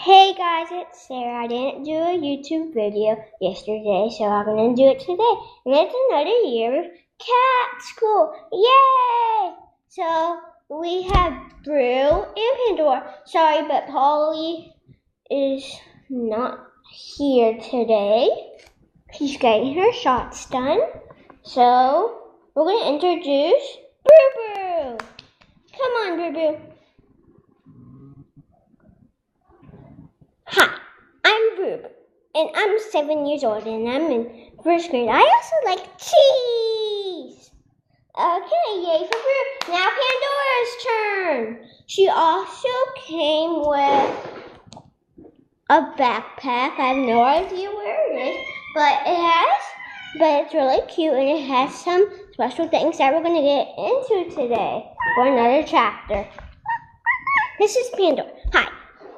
Hey guys, it's Sarah. I didn't do a YouTube video yesterday, so I'm going to do it today. And it's another year of cat school. Yay! So we have Brew and Pandora. Sorry, but Polly is not here today. She's getting her shots done. So we're going to introduce Brew Brew. Come on, Brew Brew. Hi, I'm Rube, and I'm 7 years old, and I'm in first grade. I also like cheese. Okay, yay for Rube. Now Pandora's turn. She also came with a backpack. I have no idea where it is, but it's really cute, and it has some special things that we're going to get into today for another chapter. This is Pandora. Hi.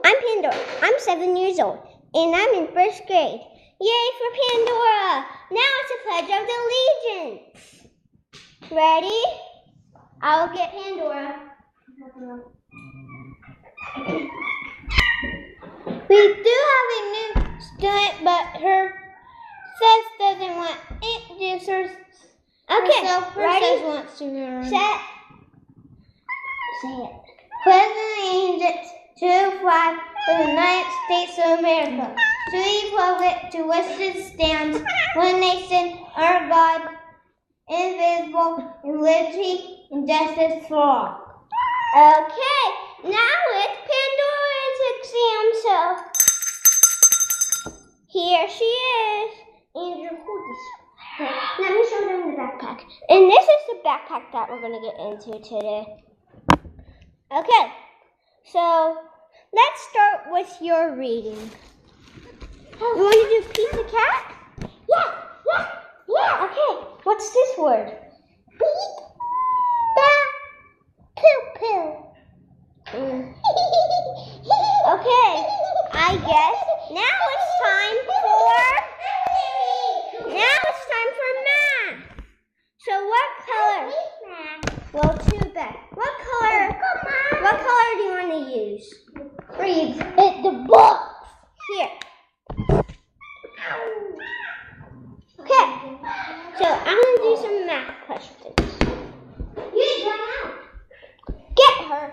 I'm Pandora. I'm 7 years old, and I'm in first grade. Yay for Pandora! Now it's a Pledge of Allegiance. Ready? I'll get Pandora. We do have a new student, but her sis doesn't want to introduce herself. Okay, ready? Wants to learn. Set. Say it. President to the flag of the United States of America, to the republic to which it stands, one nation, our God, indivisible, in liberty and justice for all. Okay, now it's Pandora's exam, so here she is. Andrew, hold this. Let me show them the backpack. And this is the backpack that we're going to get into today. Okay. So, let's start with your reading. You want to do Pizza Cat? Yeah. Okay, what's this word? Poo. Okay, I guess now it's time for math. So what color? Well, too bad. What color do you want to use? Read it, the book. Here. Okay. So I'm going to do some math questions. You run out. Get her.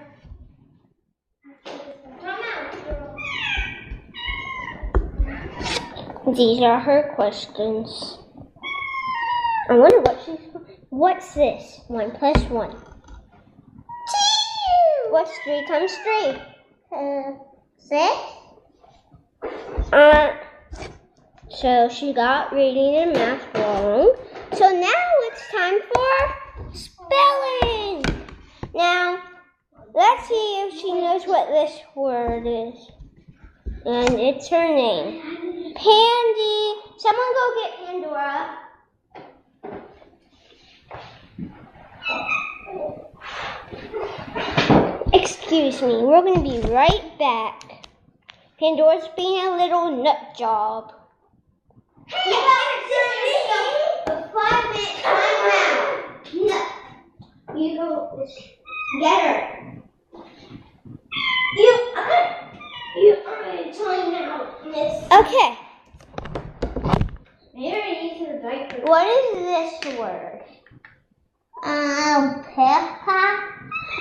Run out. These are her questions. I wonder what's this? 1 plus 1. What's 3 times 3? 6. So she got reading and math wrong. So now it's time for spelling. Now, let's see if she knows what this word is. And it's her name. Pandy. Someone go get Pandora. Excuse me, we're going to be right back. Pandora's being a little nut job. You go get her. You are in time now, miss. Okay. What is this word? Peppa.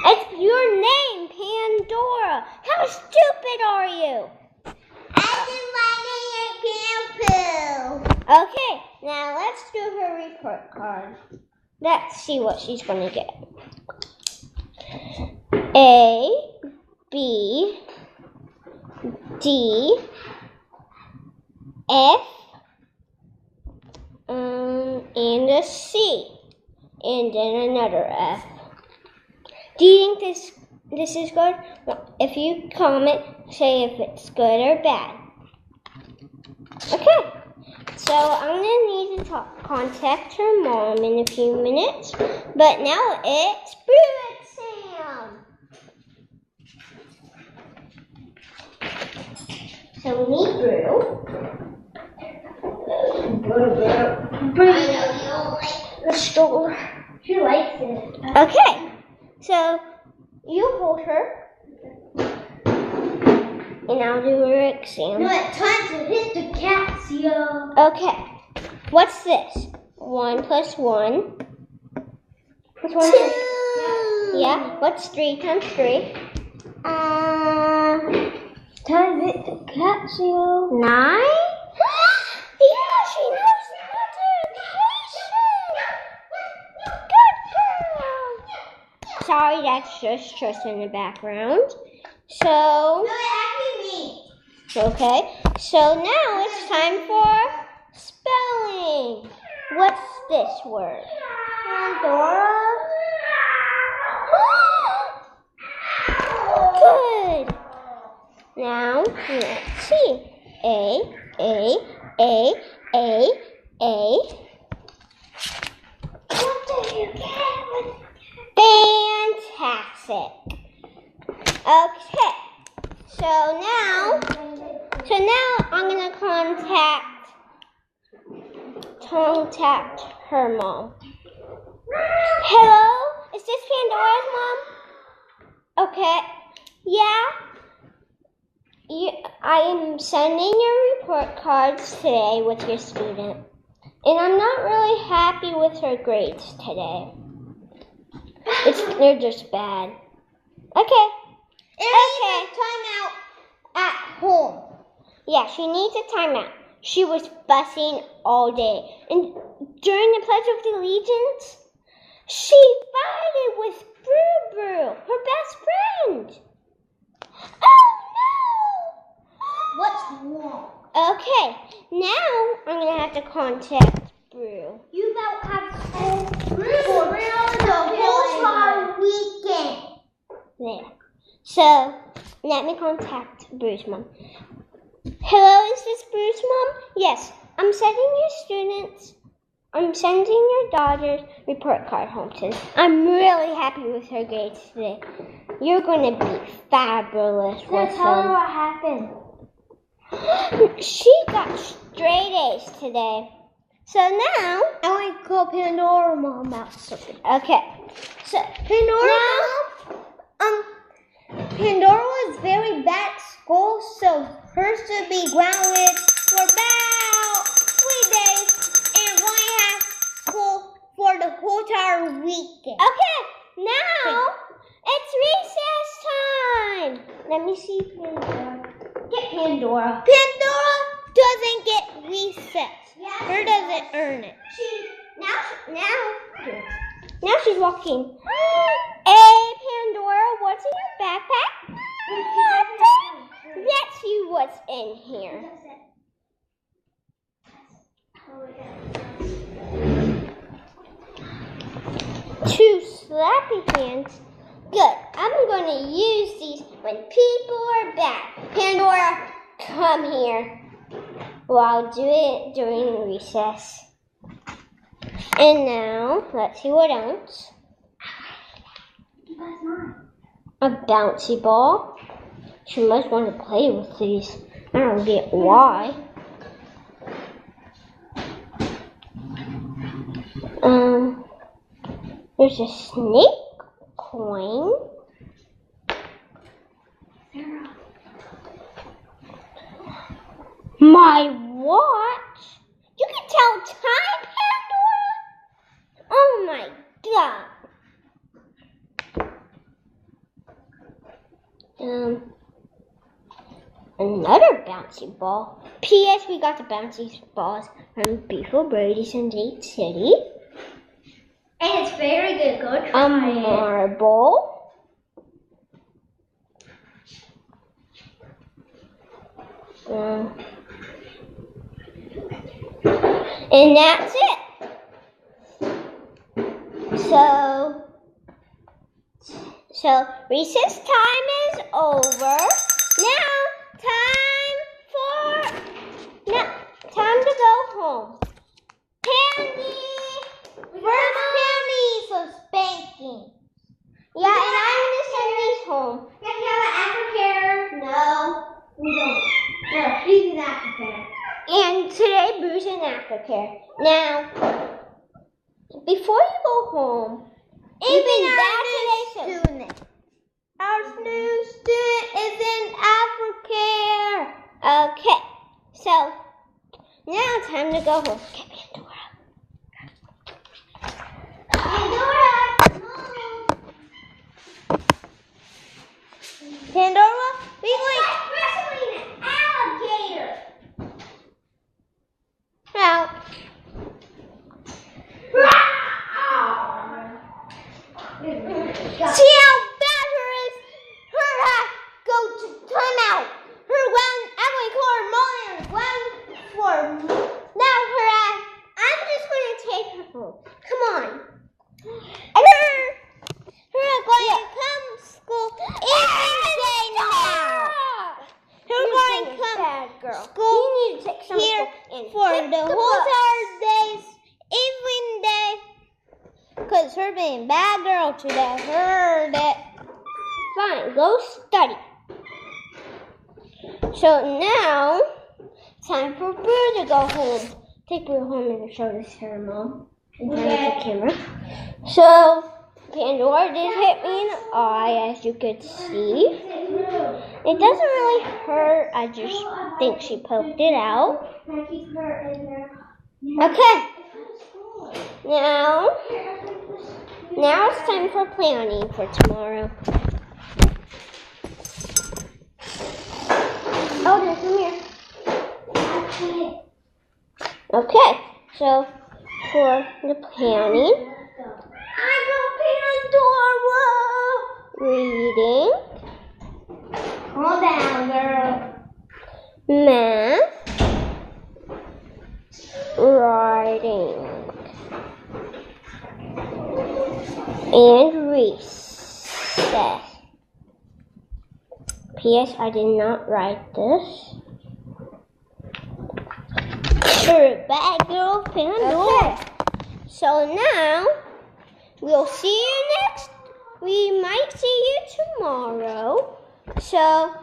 It's your name, Pandora. How stupid are you? I did my name Poo. Okay, now let's do her report card. Let's see what she's going to get. A, B, D, F, and a C, and then another F. Do you think this is good? Well, if you comment, say if it's good or bad. Okay, so I'm going to need to contact her mom in a few minutes. But now it's Brew exam. So we need Brew. Brew. I know you don't like the store. She likes it. Okay. So, you hold her, and I'll do her exam. No, it's time to hit the Casio. Okay. What's this? 1 plus 1. What's 1 2. Yeah. What's 3 times 3? Time to hit the Casio. 9? Yeah, she knows multiplication. Good girl. Sorry, that's just Tristan in the background. So, No, it actually me. okay. So now it's time for spelling. What's this word? Pandora. Good. Now, let's see. A. What do you get? Fantastic. Okay. So now I'm gonna contact her mom. Hello? Is this Pandora's mom? Okay. Yeah. I am sending your report cards today with your student. And I'm not really happy with her grades today. They're just bad. Okay. Okay. Time out at home. Yeah, she needs a timeout. She was fussing all day. And during the Pledge of Allegiance, she fighted with Brew, her best friend. Oh no! What's wrong? Okay, now I'm going to have to contact Brew. You about have school for the whole weekend. There. So, let me contact Brew's mom. Hello, is this Brew's mom? Yes, I'm sending your daughter's report card home today. I'm really happy with her grades today. You're going to be fabulous with Tell her them. what happened. She got straight A's today. So now, I want to call Pandora mom about something. okay. So, Pandora mom, Pandora was very bad at school, so hers should be grounded for about 3 days and going to have school for the whole entire weekend. okay, now it's recess time. Let me see Pandora. Get Pandora. Pandora doesn't get recess. Her doesn't earn it. Now she's walking. Hey, Pandora, what's in your backpack? Nothing. Let's see what's in here. Two slappy hands. Good. I'm going to use these when people are bad. Pandora, come here. Well, I'll do it during recess. And now, let's see what else. A bouncy ball. She must want to play with these. I don't get why. There's a snake coin. My watch? You can tell time, Pandora? Oh my god. Another bouncy ball. P.S. We got the bouncy balls from Beefle Brody's in Date City. And it's very good. Go try A marble. And that's it. So recess time is over. Now time to go home. Pandy! First pennies of spanking. Yeah, and I'm gonna send these home. Can you have an aftercare? No. We don't. No, she's an aftercare. And today, Brew's in aftercare. Now, before you go home, Even bad today, so student. Our new student is in aftercare. Okay, so now it's time to go home. Okay, Pandora. Pandora, we like Wrestling an alligator. out. See how bad her is? Her go to timeout. Her one Emily Core Mullen one for now her I'm just going to take her home. Come on. her going to come school every day now. Her going to come bad girl. school You need to take some here and for take the whole entire days, every day. Cause her being bad girl today. Heard it. Fine, go study. So now, time for Boo to go home. Take Boo home and show this to her mom. And turn off the camera. So, Pandora did hit me in the eye, as you could see. It doesn't really hurt. I just think she poked it out. Okay. Now it's time for planning for tomorrow. Oh, come here. Okay, so for the planning, reading, Calm down, girl. math, writing, and recess. P.S. I did not write this. You're a bad girl, Pandora. Okay. So now, we'll see you next. We might see you tomorrow. So